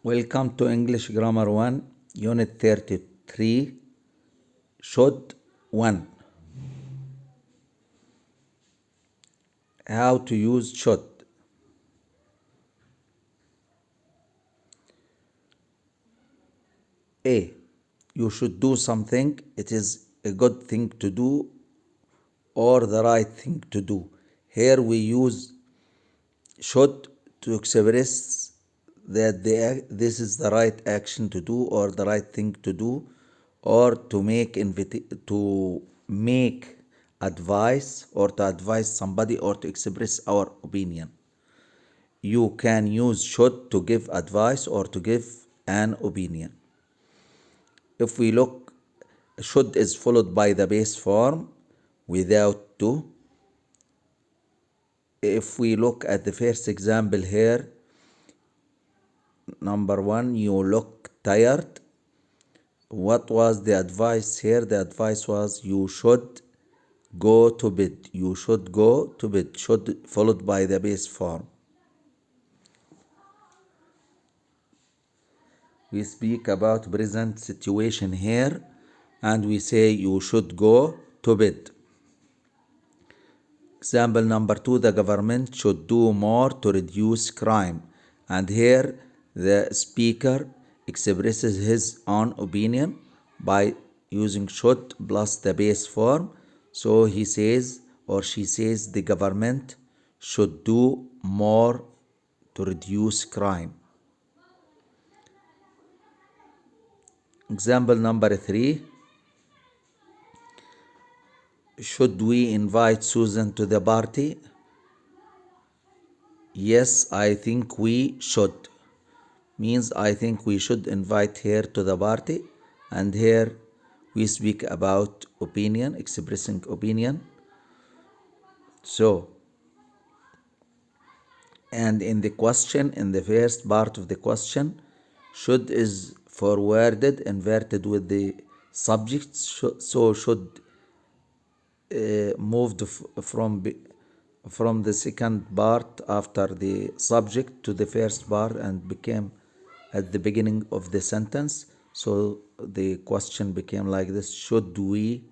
Welcome to English Grammar 1, Unit 33, Should 1. How to use should. A. You should do something. It is a good thing to do or the right thing to do. Here we use should to express that this is the right action to do or the right thing to do, or to make advice, or to advise somebody, or to express our opinion. You can use should to give advice or to give an opinion. If we look, should is followed by the base form without to. If we look at the first example here, number 1, you look tired. What was the advice here? The advice was you should go to bed. You should go to bed. Should followed by the base form. We speak about present situation here and we say you should go to bed. Example number 2, the government should do more to reduce crime. And here the speaker expresses his own opinion by using should plus the base form. So he says or she says the government should do more to reduce crime. Example number 3, should we invite Susan to the party? Yes, I think we should. Means I think we should invite her to the party. And here we speak about opinion, expressing opinion. So, and in the question, in the first part of the question, should is forwarded, inverted with the subject. So should moved from the second part after the subject to the first part and became at the beginning of the sentence. So the question became like this: should we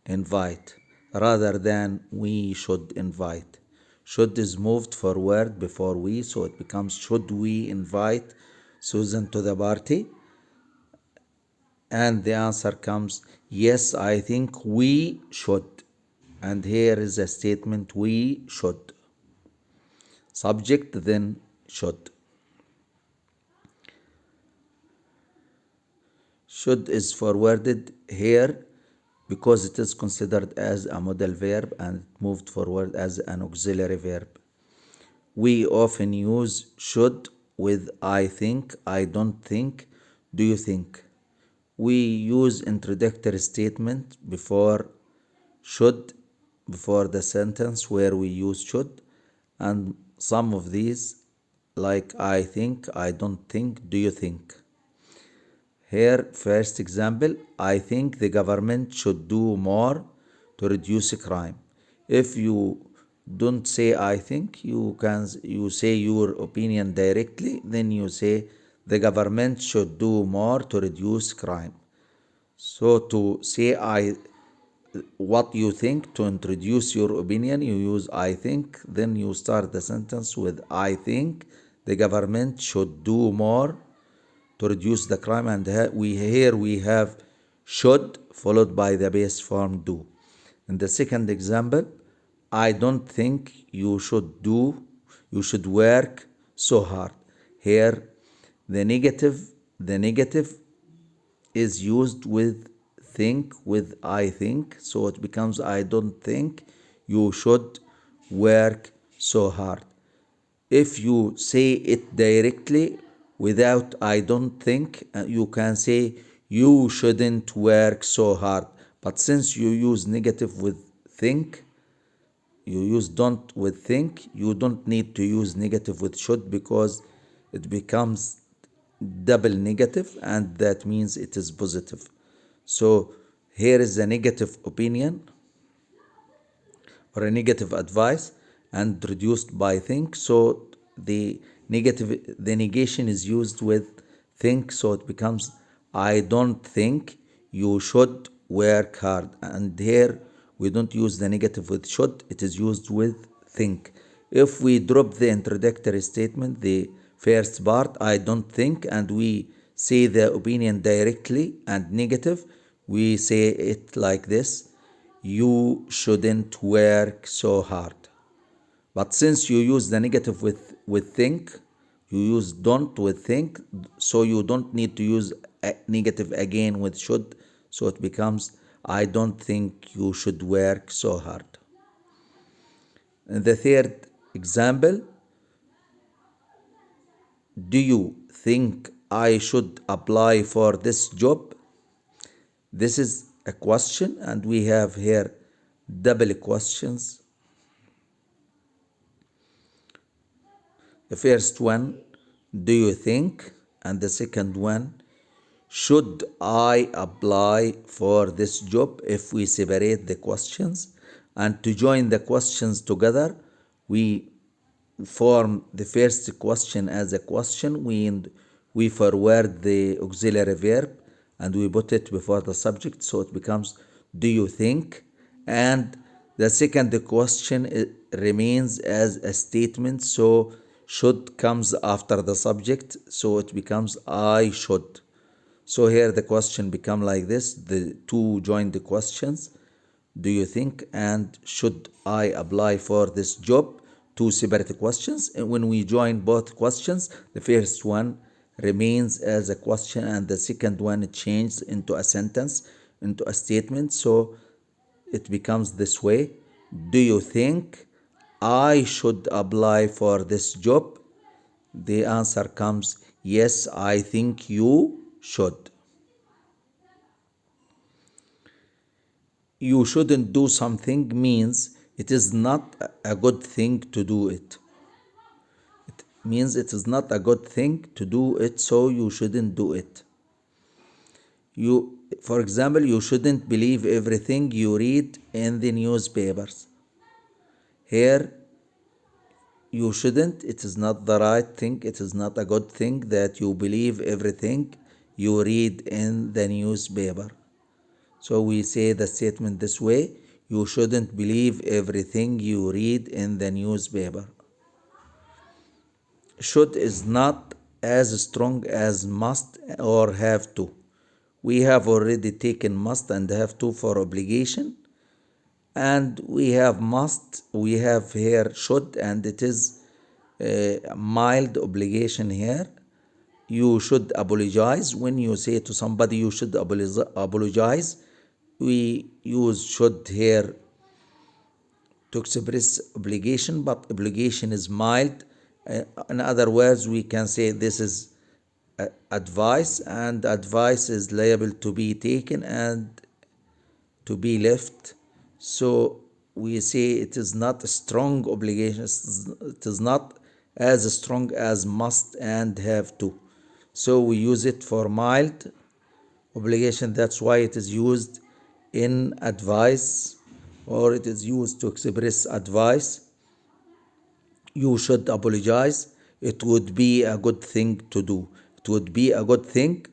invite, rather than we should invite. Should is moved forward before we, so it becomes should we invite Susan to the party? And the answer comes yes, I think we should. And here is a statement: we should. Subject, then should. Should is forwarded here because it is considered as a modal verb and moved forward as an auxiliary verb. We often use should with I think, I don't think, do you think. We use introductory statement before should, before the sentence where we use should, and some of these like I think, I don't think, do you think. Here, first example, I think the government should do more to reduce crime. If you don't say I think, you say your opinion directly, then you say the government should do more to reduce crime. So to say what you think, to introduce your opinion, you use I think, then you start the sentence with I think the government should do more to reduce the crime, and here we have should followed by the base form do. In the second example, I don't think you should work so hard. Here the negative is used with think, with I think, so it becomes I don't think you should work so hard. If you say it directly without I don't think, you can say you shouldn't work so hard. But since you use negative with think, you use don't with think, you don't need to use negative with should, because it becomes double negative, and that means it is positive. So here is a negative opinion or a negative advice and reduced by think. So the negation is used with think, so it becomes I don't think you should work hard. And here we don't use the negative with should, it is used with think. If we drop the introductory statement, the first part, I don't think, and we say the opinion directly and negative, we say it like this: you shouldn't work so hard. But since you use the negative with think, you use don't with think, so you don't need to use a negative again with should, so it becomes I don't think you should work so hard. And the third example, do you think I should apply for this job? This is a question, and we have here double questions. The first one, do you think? And the second one, should I apply for this job? If we separate the questions and to join the questions together, we form the first question as a question. We forward the auxiliary verb and we put it before the subject, so it becomes do you think? And the second question remains as a statement, so should comes after the subject, so it becomes I should. So here the question become like this, the two join the questions, do you think and should I apply for this job, two separate questions. And when we join both questions, the first one remains as a question and the second one changes into a sentence, into a statement. So it becomes this way: do you think I should apply for this job? The answer comes yes, I think you should. You shouldn't do something means it is not a good thing to do it. It means it is not a good thing to do it, so you shouldn't do it. For example, you shouldn't believe everything you read in the newspapers. Here, you shouldn't, it is not the right thing, it is not a good thing that you believe everything you read in the newspaper. So we say the statement this way: you shouldn't believe everything you read in the newspaper. Should is not as strong as must or have to. We have already taken must and have to for obligation, and we have must, we have here should, and it is a mild obligation here. You should apologize. When you say to somebody you should apologize, we use should here to express obligation, but obligation is mild. In other words, we can say this is advice, and advice is liable to be taken and to be left. So we say it is not a strong obligation, it is not as strong as must and have to. So we use it for mild obligation. That's why it is used in advice, or it is used to express advice. You should apologize. It would be a good thing to do. It would be a good thing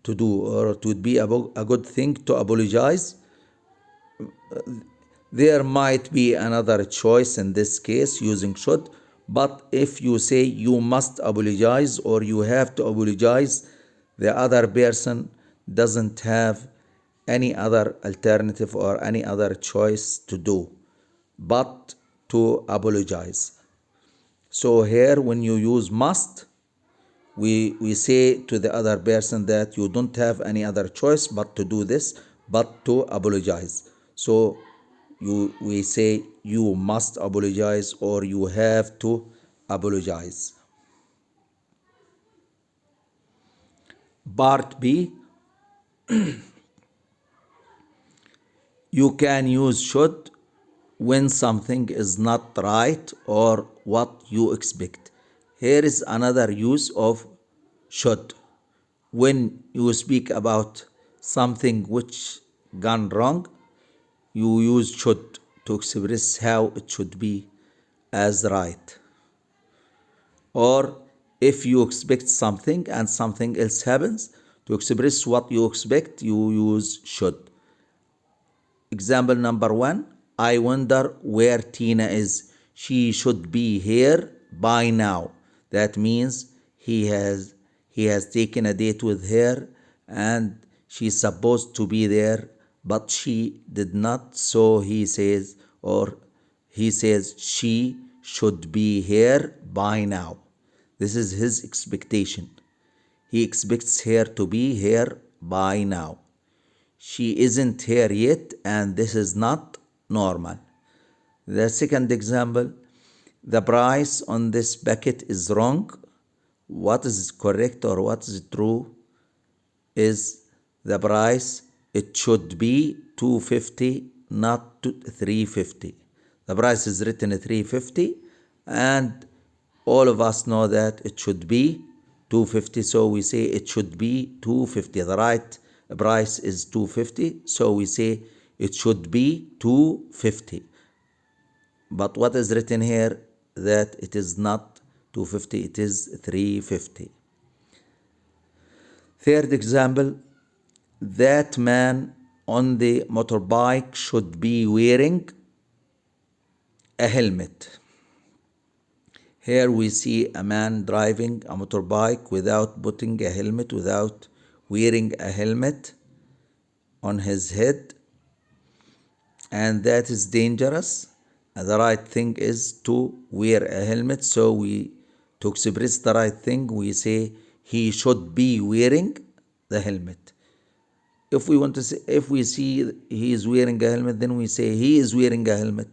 to do, or it would be a good thing to apologize. There might be another choice in this case using should, but if you say you must apologize or you have to apologize, the other person doesn't have any other alternative or any other choice to do but to apologize. So here when you use must, we say to the other person that you don't have any other choice but to do this, but to apologize. So we say you must apologize or you have to apologize. Part B, you can use should when something is not right or what you expect. Here is another use of should. When you speak about something which gone wrong, you use should to express how it should be as right. Or If you expect something and something else happens, to express what you expect, you use should. Example number 1, I wonder where Tina is. She should be here by now. That means he has taken a date with her and she's supposed to be there, but she did not. So he says she should be here by now. This is his expectation. He expects her to be here by now. She isn't here yet, and this is not normal. The second example, the price on this bucket is wrong. What is correct or what is true is the price. It should be 250, not 350. The price is written 350, and all of us know that it should be 250, so we say it should be 250. The right price is 250, so we say it should be 250. But what is written here, that it is not 250, it is 350. Third example, that man on the motorbike should be wearing a helmet. Here we see a man driving a motorbike without putting a helmet, without wearing a helmet on his head, and that is dangerous. The right thing is to wear a helmet. So to express the right thing, we say he should be wearing the helmet. If we see he is wearing a helmet, then we say he is wearing a helmet.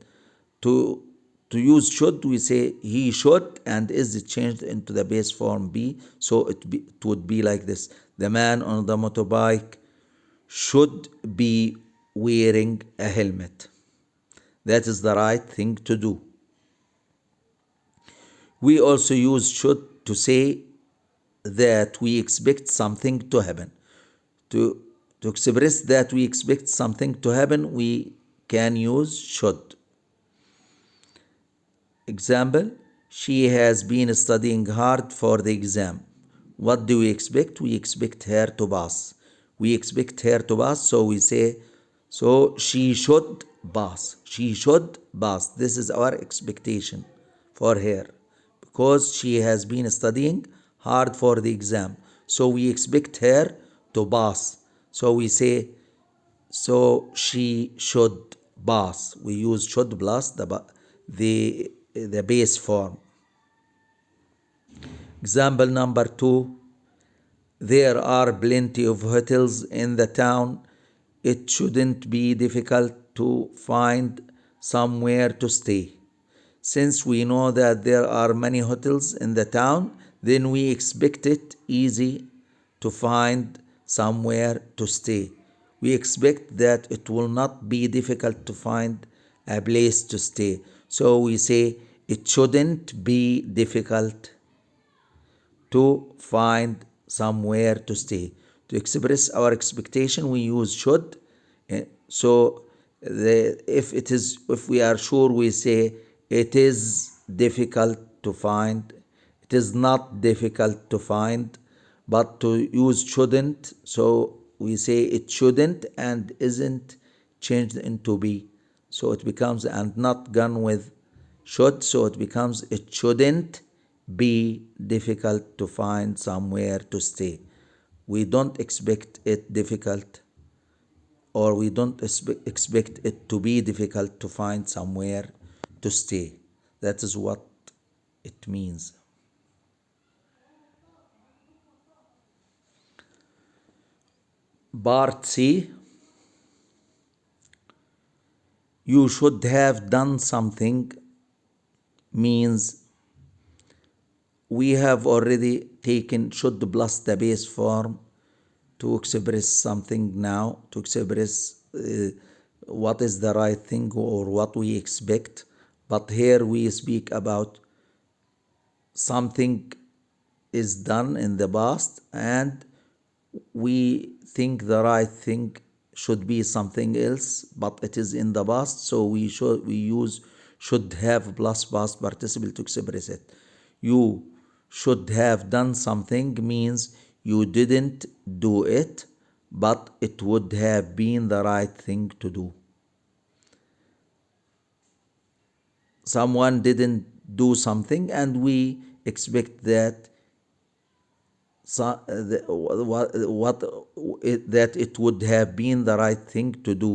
To use should, we say he should, and is changed into the base form be. So it would be like this: the man on the motorbike should be wearing a helmet. That is the right thing to do. We also use should to say that we expect something to happen. To express that we expect something to happen, we can use should. Example, she has been studying hard for the exam. What do we expect? We expect her to pass. We expect her to pass, so we say, so she should pass. She should pass. This is our expectation for her, because she has been studying hard for the exam. So we expect her to pass. So we say, so she should pass. We use should plus the base form. Example number 2, there are plenty of hotels in the town. It shouldn't be difficult to find somewhere to stay. Since we know that there are many hotels in the town, then we expect it easy to find somewhere to stay. We expect that it will not be difficult to find a place to stay. So we say it shouldn't be difficult to find somewhere to stay. To express our expectation, we use should. So if we are sure, we say it is difficult to find. It is not difficult to find. But to use shouldn't, so we say it shouldn't and isn't changed into be. So it becomes and not gone with should, so it becomes it shouldn't be difficult to find somewhere to stay. We don't expect it difficult, or we don't expect it to be difficult to find somewhere to stay. That is what it means. Part C, you should have done something, means we have already taken should plus the base form to express something now, to express what is the right thing or what we expect. But here we speak about something is done in the past, and we think the right thing should be something else, but it is in the past, so we use should have plus past participle to express it. You should have done something means you didn't do it, but it would have been the right thing to do. Someone didn't do something and we expect that that it would have been the right thing to do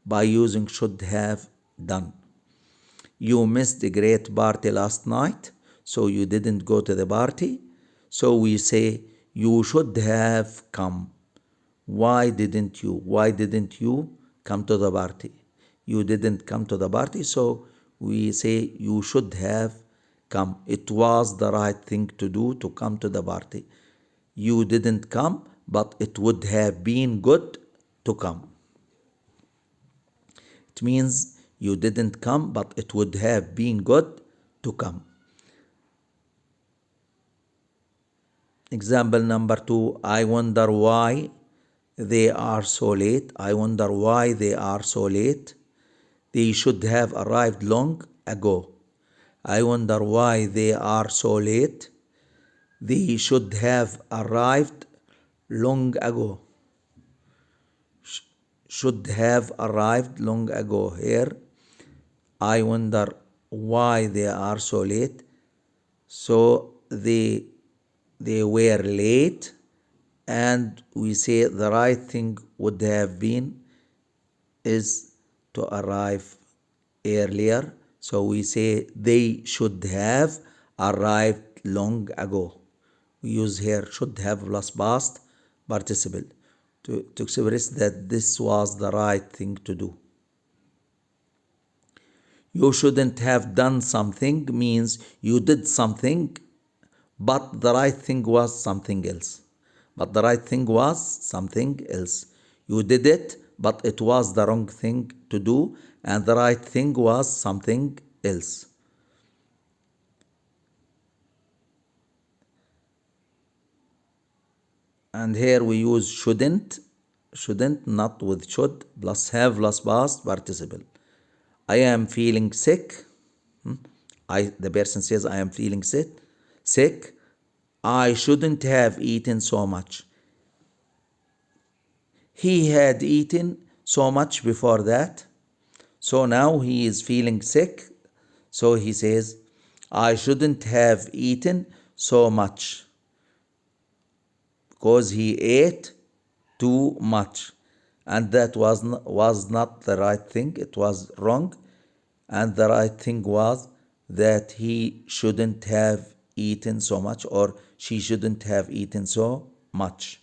by using should have done. You missed a great party last night, so you didn't go to the party. So we say you should have come. Why didn't you? Why didn't you come to the party? You didn't come to the party, so we say you should have come. It was the right thing to do to come to the party. You didn't come, but it would have been good to come. It means you didn't come, but it would have been good to come. Example number 2, I wonder why they are so late. I wonder why they are so late. They should have arrived long ago. I wonder why they are so late. They should have arrived long ago. Should have arrived long ago. Here, I wonder why they are so late. So they were late, and we say the right thing would have been is to arrive earlier. So we say they should have arrived long ago. We use here should have plus past participle to express that this was the right thing to do. You shouldn't have done something means you did something, but the right thing was something else. But the right thing was something else. You did it, but it was the wrong thing to do, and the right thing was something else. And here we use shouldn't, not with should, plus have plus past participle. I am feeling sick. The person says I am feeling sick. I shouldn't have eaten so much. He had eaten so much before that, so now he is feeling sick. So he says, I shouldn't have eaten so much because he ate too much. And that was not the right thing. It was wrong. And the right thing was that he shouldn't have eaten so much, or she shouldn't have eaten so much.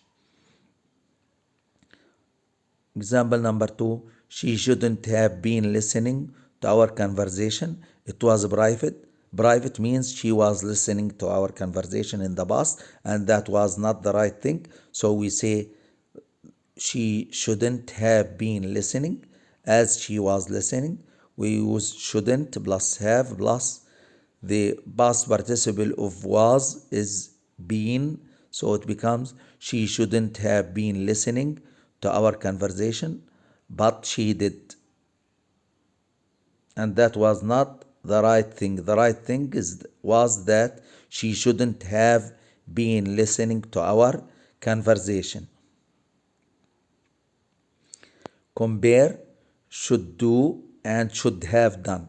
Example number 2, she shouldn't have been listening to our conversation. It was private. Private means she was listening to our conversation in the past, and that was not the right thing. So we say she shouldn't have been listening as she was listening. We use shouldn't plus have plus the past participle of was is been. So it becomes she shouldn't have been listening to our conversation, but she did. And that was not the right thing. The right thing was that she shouldn't have been listening to our conversation. Compare should do and should have done.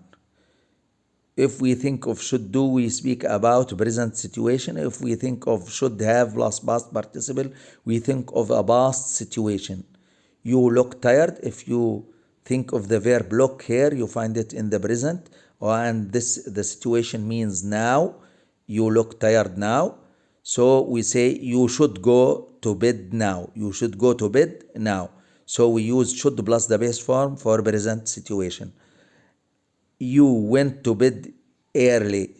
If we think of should do, we speak about present situation. If we think of should have plus past participle, we think of a past situation. You look tired. If you think of the verb look here, you find it in the present, and the situation means now. You look tired now. So we say you should go to bed now. You should go to bed now. So we use should plus the base form for present situation. You went to bed early.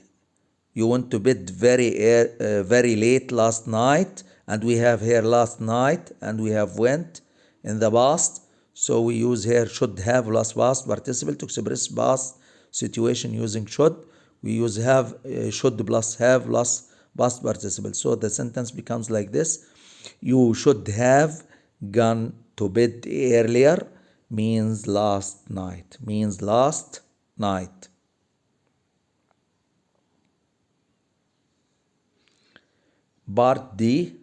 You went to bed very late last night, and we have here last night, and we have went in the past. So we use here should have plus past participle to express past situation using should. We use have should plus have plus past participle. So the sentence becomes like this: you should have gone to bed earlier means last night. Means last night. Part D,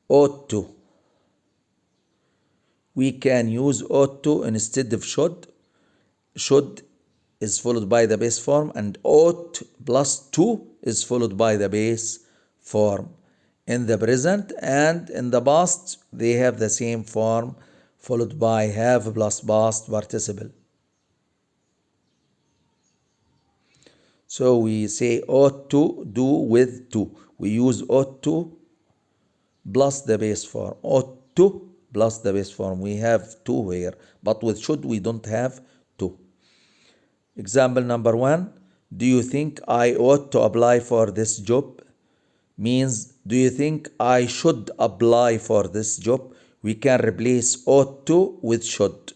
ought to. We can use ought to instead of should. Should is followed by the base form, and ought plus to is followed by the base form. In the present and in the past, they have the same form, followed by have plus past participle. So we say ought to do with to. We use ought to plus the base form. Ought to plus the base form. We have to here, but with should we don't have to. Example number 1. Do you think I ought to apply for this job? Means, do you think I should apply for this job? We can replace ought to with should.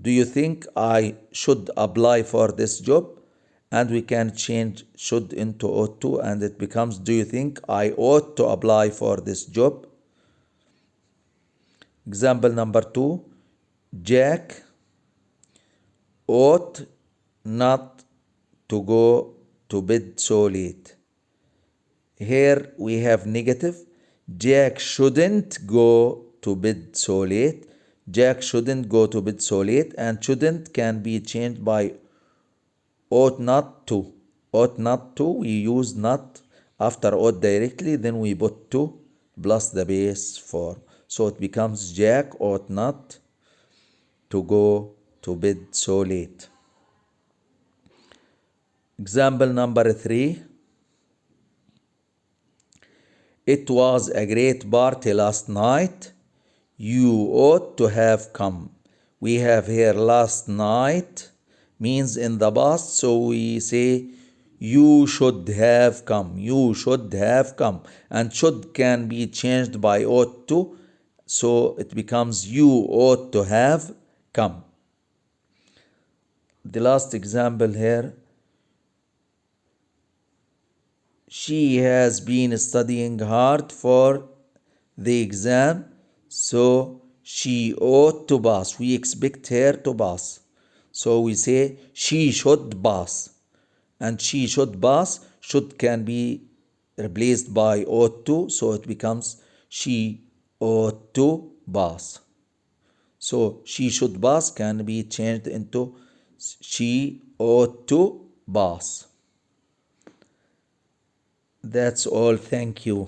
Do you think I should apply for this job? And we can change should into ought to, and it becomes, do you think I ought to apply for this job? Example number 2. Jack ought not to go to bed so late. Here we have negative. Jack shouldn't go to bed so late. Jack shouldn't go to bed so late, and shouldn't can be changed by ought not to. Ought not to, we use not after ought directly, then we put to plus the base form. So it becomes Jack ought not to go to bed so late. Example number 3. It was a great party last night. You ought to have come. We have here last night means in the past, so we say you should have come. You should have come. And should can be changed by ought to, so it becomes you ought to have come. The last example here. She has been studying hard for the exam, so she ought to pass. We expect her to pass. So we say she should pass. And she should pass, should can be replaced by ought to, so it becomes she ought to pass. So she should pass can be changed into she ought to pass. That's all. Thank you.